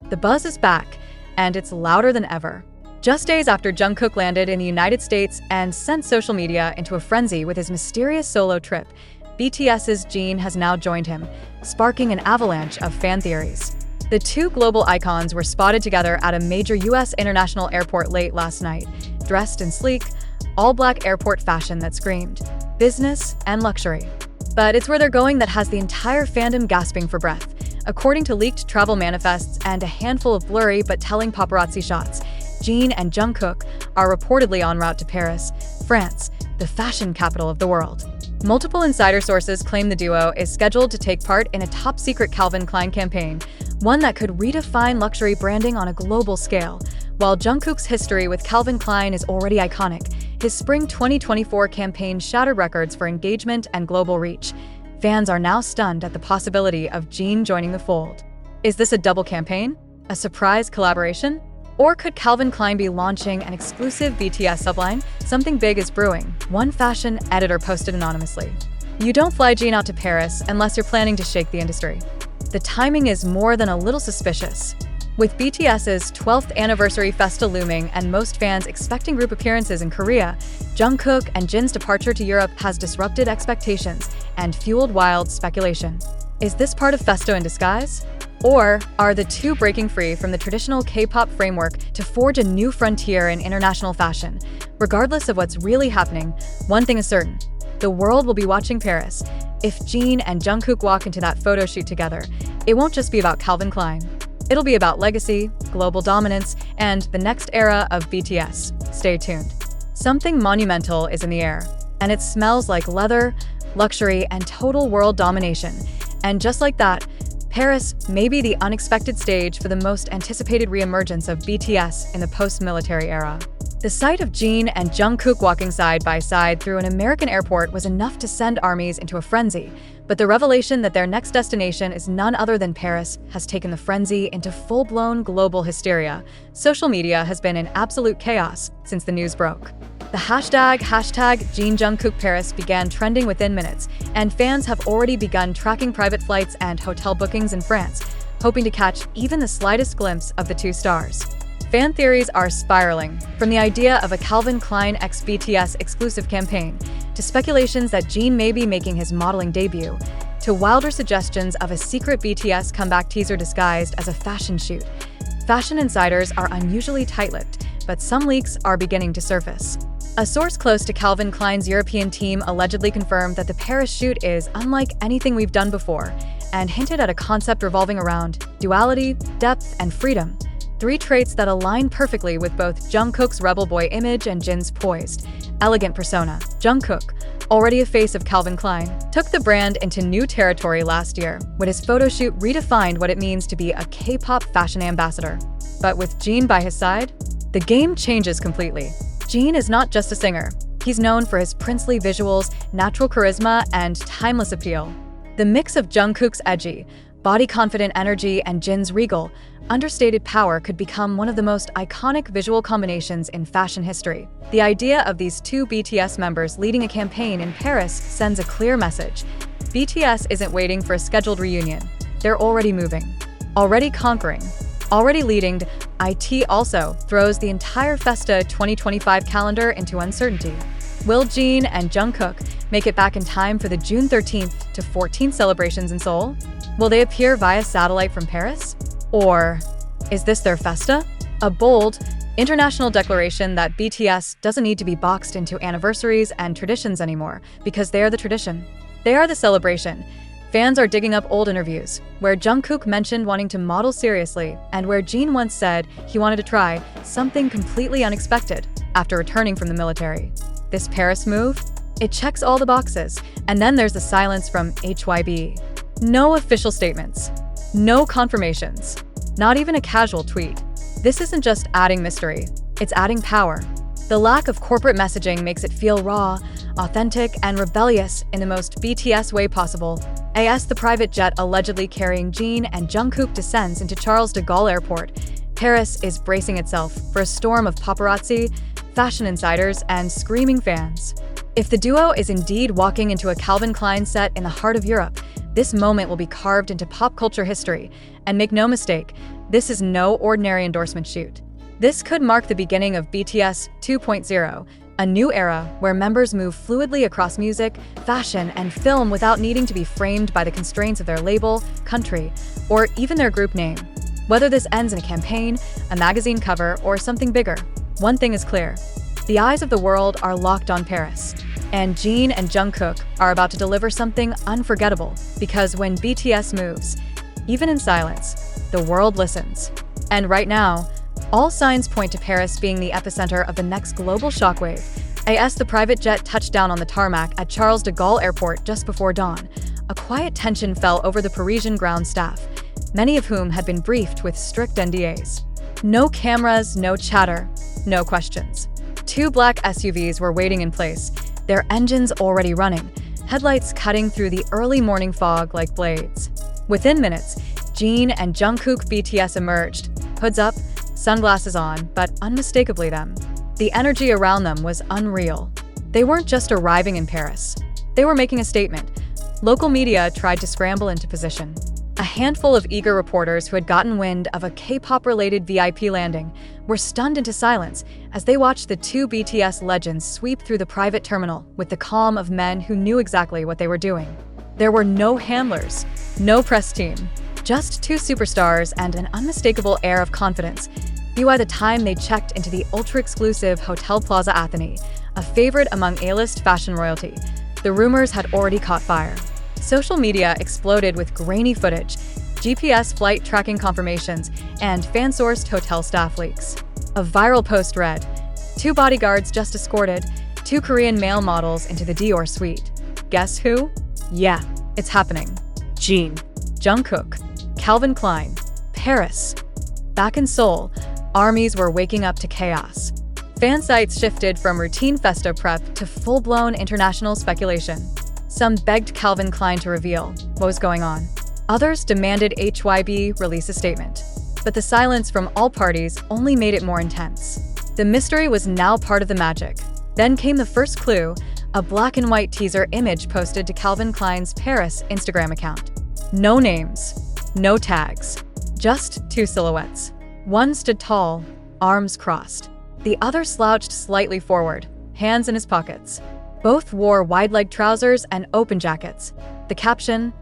The buzz is back, and it's louder than ever. Just days after Jungkook landed in the United States and sent social media into a frenzy with his mysterious solo trip, BTS's Jin has now joined him, sparking an avalanche of fan theories. The two global icons were spotted together at a major US international airport late last night, dressed in sleek, all-black airport fashion that screamed business and luxury. But it's where they're going that has the entire fandom gasping for breath. According to leaked travel manifests and a handful of blurry but telling paparazzi shots, Jin and Jungkook are reportedly en route to Paris, France, the fashion capital of the world. Multiple insider sources claim the duo is scheduled to take part in a top-secret Calvin Klein campaign, one that could redefine luxury branding on a global scale. While Jungkook's history with Calvin Klein is already iconic, his spring 2024 campaign shattered records for engagement and global reach. Fans are now stunned at the possibility of Jin joining the fold. Is this a double campaign? A surprise collaboration? Or could Calvin Klein be launching an exclusive BTS subline? Something big is brewing, one fashion editor posted anonymously. You don't fly Jin out to Paris unless you're planning to shake the industry. The timing is more than a little suspicious. With BTS's 12th anniversary festa looming and most fans expecting group appearances in Korea, Jungkook and Jin's departure to Europe has disrupted expectations and fueled wild speculation. Is this part of Festo in disguise? Or are the two breaking free from the traditional K-pop framework to forge a new frontier in international fashion? Regardless of what's really happening, one thing is certain: the world will be watching Paris. If Jin and Jungkook walk into that photo shoot together, it won't just be about Calvin Klein. It'll be about legacy, global dominance, and the next era of BTS. Stay tuned. Something monumental is in the air, and it smells like leather, luxury, and total world domination. And just like that, Paris may be the unexpected stage for the most anticipated reemergence of BTS in the post-military era. The sight of Jin and Jungkook walking side by side through an American airport was enough to send armies into a frenzy, but the revelation that their next destination is none other than Paris has taken the frenzy into full-blown global hysteria. Social media has been in absolute chaos since the news broke. The hashtag Jin Jungkook Paris began trending within minutes, and fans have already begun tracking private flights and hotel bookings in France, hoping to catch even the slightest glimpse of the two stars. Fan theories are spiraling, from the idea of a Calvin Klein x BTS exclusive campaign, to speculations that Jin may be making his modeling debut, to wilder suggestions of a secret BTS comeback teaser disguised as a fashion shoot. Fashion insiders are unusually tight-lipped, but some leaks are beginning to surface. A source close to Calvin Klein's European team allegedly confirmed that the Paris shoot is unlike anything we've done before, and hinted at a concept revolving around duality, depth, and freedom. Three traits that align perfectly with both Jungkook's rebel boy image and Jin's poised, elegant persona. Jungkook, already a face of Calvin Klein, took the brand into new territory last year when his photo shoot redefined what it means to be a K-pop fashion ambassador. But with Jin by his side, the game changes completely. Jin is not just a singer. He's known for his princely visuals, natural charisma, and timeless appeal. The mix of Jungkook's edgy, body-confident energy and Jin's regal, understated power could become one of the most iconic visual combinations in fashion history. The idea of these two BTS members leading a campaign in Paris sends a clear message. BTS isn't waiting for a scheduled reunion. They're already moving, already conquering, already leading. IT also throws the entire Festa 2025 calendar into uncertainty. Will Jin and Jungkook make it back in time for the June 13th to 14th celebrations in Seoul? Will they appear via satellite from Paris? Or is this their Festa? A bold, international declaration that BTS doesn't need to be boxed into anniversaries and traditions anymore, because they are the tradition. They are the celebration. Fans are digging up old interviews, where Jungkook mentioned wanting to model seriously, and where Jin once said he wanted to try something completely unexpected after returning from the military. This Paris move? It checks all the boxes, and then there's the silence from HYB. No official statements. No confirmations. Not even a casual tweet. This isn't just adding mystery, it's adding power. The lack of corporate messaging makes it feel raw, authentic, and rebellious in the most BTS way possible. As the private jet allegedly carrying Jin and Jungkook descends into Charles de Gaulle Airport, Paris is bracing itself for a storm of paparazzi, fashion insiders, and screaming fans. If the duo is indeed walking into a Calvin Klein set in the heart of Europe, this moment will be carved into pop culture history. And make no mistake, This is no ordinary endorsement shoot. This could mark the beginning of BTS 2.0, a new era where members move fluidly across music, fashion, and film without needing to be framed by the constraints of their label, country, or even their group name. Whether this ends in a campaign, a magazine cover, or something bigger, one thing is clear. The eyes of the world are locked on Paris. And Jin and Jungkook are about to deliver something unforgettable, because when BTS moves, even in silence, the world listens. And right now, all signs point to Paris being the epicenter of the next global shockwave. As the private jet touched down on the tarmac at Charles de Gaulle Airport just before dawn, a quiet tension fell over the Parisian ground staff, many of whom had been briefed with strict NDAs. No cameras, no chatter, no questions. 2 black SUVs were waiting in place, their engines already running, headlights cutting through the early morning fog like blades. Within minutes, Jin and Jungkook BTS emerged, hoods up, sunglasses on, but unmistakably them. The energy around them was unreal. They weren't just arriving in Paris. They were making a statement. Local media tried to scramble into position. A handful of eager reporters who had gotten wind of a K-pop-related VIP landing were stunned into silence as they watched the 2 BTS legends sweep through the private terminal with the calm of men who knew exactly what they were doing. There were no handlers, no press team, just 2 superstars and an unmistakable air of confidence. By the time they checked into the ultra-exclusive Hotel Plaza Athene, a favorite among A-list fashion royalty, the rumors had already caught fire. Social media exploded with grainy footage, GPS flight tracking confirmations, and fan-sourced hotel staff leaks. A viral post read, 2 bodyguards just escorted 2 Korean male models into the Dior suite. Guess who? Yeah, it's happening. Jin, Jungkook, Calvin Klein, Paris. Back in Seoul, armies were waking up to chaos. Fan sites shifted from routine festa prep to full-blown international speculation. Some begged Calvin Klein to reveal what was going on. Others demanded HYB release a statement. But the silence from all parties only made it more intense. The mystery was now part of the magic. Then came the first clue, a black and white teaser image posted to Calvin Klein's Paris Instagram account. No names, no tags, just 2 silhouettes. One stood tall, arms crossed. The other slouched slightly forward, hands in his pockets. Both wore wide-leg trousers and open jackets. The caption,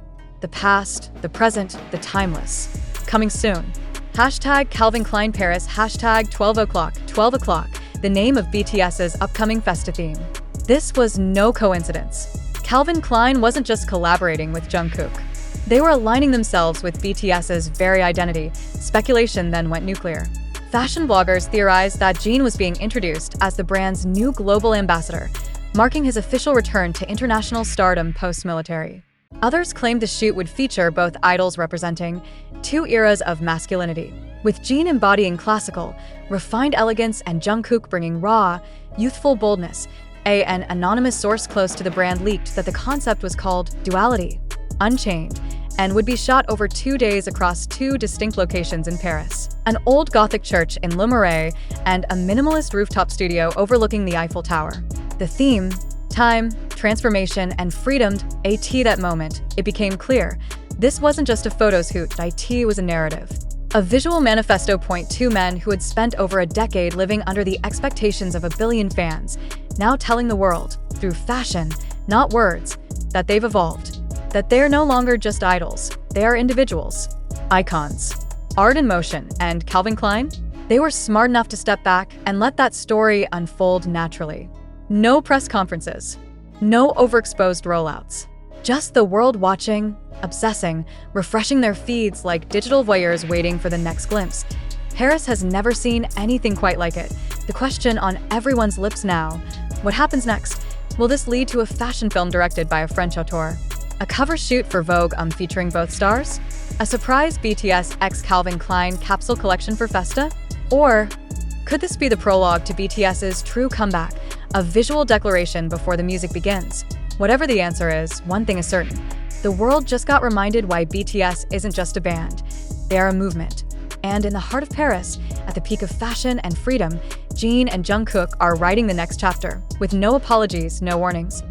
the past, the present, the timeless. Coming soon. Hashtag Calvin Klein Paris, hashtag 12 o'clock, the name of BTS's upcoming festa theme. This was no coincidence. Calvin Klein wasn't just collaborating with Jungkook. They were aligning themselves with BTS's very identity. Speculation then went nuclear. Fashion bloggers theorized that Jin was being introduced as the brand's new global ambassador, marking his official return to international stardom post-military. Others claimed the shoot would feature both idols representing 2 eras of masculinity, with Jin embodying classical, refined elegance and Jungkook bringing raw, youthful boldness. An anonymous source close to the brand leaked that the concept was called Duality, Unchained, and would be shot over 2 days across 2 distinct locations in Paris. An old Gothic church in Le Marais and a minimalist rooftop studio overlooking the Eiffel Tower. The theme, time, transformation, and freedom. That moment, it became clear. This wasn't just a photo shoot, it was a narrative. A visual manifesto. 2 men who had spent over a decade living under the expectations of 1 billion fans, now telling the world, through fashion, not words, that they've evolved. That they're no longer just idols, they are individuals, icons. Art in motion, and Calvin Klein? They were smart enough to step back and let that story unfold naturally. No press conferences, no overexposed rollouts. Just the world watching, obsessing, refreshing their feeds like digital voyeurs waiting for the next glimpse. Paris has never seen anything quite like it. The question on everyone's lips now, what happens next? Will this lead to a fashion film directed by a French auteur? A cover shoot for Vogue featuring both stars? A surprise BTS x Calvin Klein capsule collection for Festa? Or could this be the prologue to BTS's true comeback, a visual declaration before the music begins? Whatever the answer is, one thing is certain. The world just got reminded why BTS isn't just a band. They are a movement. And in the heart of Paris, at the peak of fashion and freedom, Jin and Jungkook are writing the next chapter, with no apologies, no warnings.